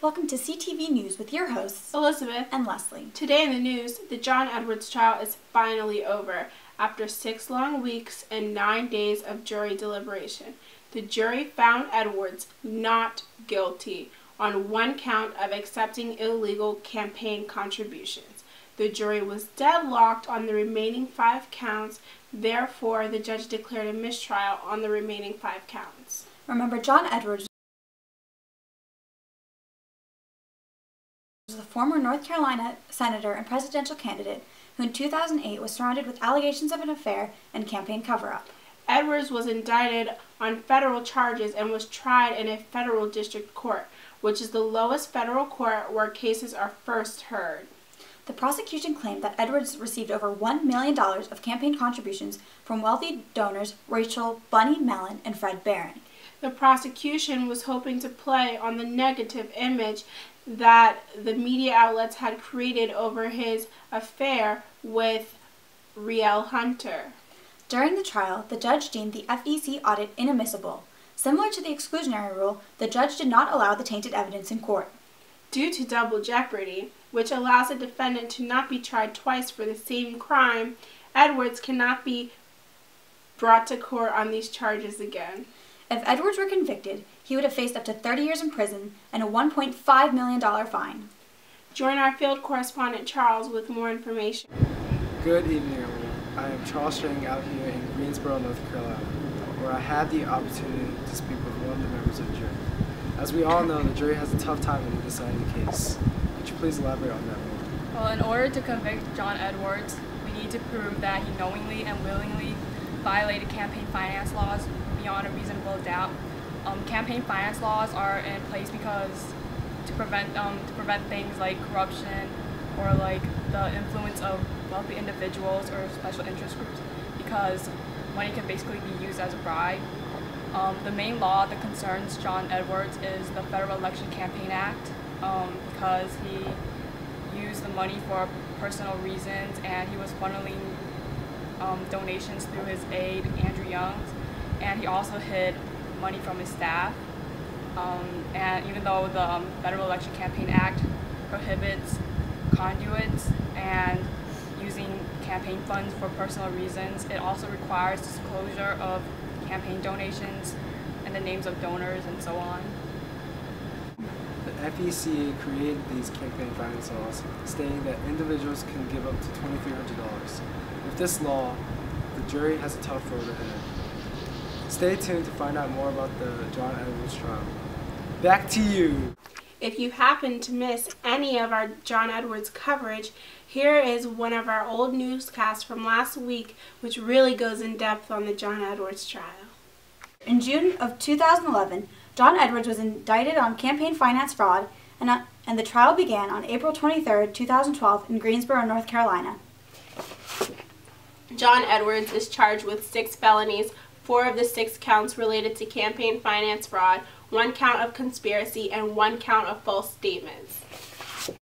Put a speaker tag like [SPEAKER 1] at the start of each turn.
[SPEAKER 1] Welcome to CTV News with your hosts,
[SPEAKER 2] Elizabeth
[SPEAKER 1] and Leslie.
[SPEAKER 2] Today in the news, the John Edwards trial is finally over. After 6 long weeks and 9 days of jury deliberation, the jury found Edwards not guilty on one count of accepting illegal campaign contributions. The jury was deadlocked on the remaining 5 counts, therefore the judge declared a mistrial on the remaining 5 counts.
[SPEAKER 1] Remember, John Edwards was a former North Carolina senator and presidential candidate who in 2008 was surrounded with allegations of an affair and campaign cover-up.
[SPEAKER 2] Edwards was indicted on federal charges and was tried in a federal district court, which is the lowest federal court where cases are first heard.
[SPEAKER 1] The prosecution claimed that Edwards received over $1 million of campaign contributions from wealthy donors Rachel Bunny Mellon and Fred Barron.
[SPEAKER 2] The prosecution was hoping to play on the negative image that the media outlets had created over his affair with Rielle Hunter.
[SPEAKER 1] During the trial, the judge deemed the FEC audit inadmissible. Similar to the exclusionary rule, the judge did not allow the tainted evidence in court.
[SPEAKER 2] Due to double jeopardy, which allows a defendant to not be tried twice for the same crime, Edwards cannot be brought to court on these charges again.
[SPEAKER 1] If Edwards were convicted, he would have faced up to 30 years in prison and a $1.5 million fine.
[SPEAKER 2] Join our field correspondent Charles with more information.
[SPEAKER 3] Good evening, everyone. I am Charles String out here in Greensboro, North Carolina, where I had the opportunity to speak with one of the members of the jury. As we all know, the jury has a tough time in deciding the case. Could you please elaborate on that more?
[SPEAKER 4] Well, in order to convict John Edwards, we need to prove that he knowingly and willingly violated campaign finance laws beyond a reasonable doubt. Campaign finance laws are in place because to prevent things like corruption or like the influence of wealthy individuals or special interest groups, because money can basically be used as a bribe. The main law that concerns John Edwards is the Federal Election Campaign Act, because he used the money for personal reasons and he was funneling donations through his aide, Andrew Youngs, and he also hid money from his staff. And even though the Federal Election Campaign Act prohibits conduits and using campaign funds for personal reasons, it also requires disclosure of campaign donations and the names of donors and so on.
[SPEAKER 3] The FEC created these campaign finance laws, stating that individuals can give up to $2,300. With this law, the jury has a tough road ahead. Stay tuned to find out more about the John Edwards trial. Back to you!
[SPEAKER 2] If you happen to miss any of our John Edwards coverage, here is one of our old newscasts from last week, which really goes in depth on the John Edwards trial.
[SPEAKER 1] In June of 2011, John Edwards was indicted on campaign finance fraud, and the trial began on April 23, 2012 in Greensboro, North Carolina.
[SPEAKER 2] John Edwards is charged with 6 felonies, 4 of the 6 counts related to campaign finance fraud, 1 count of conspiracy, and 1 count of false statements.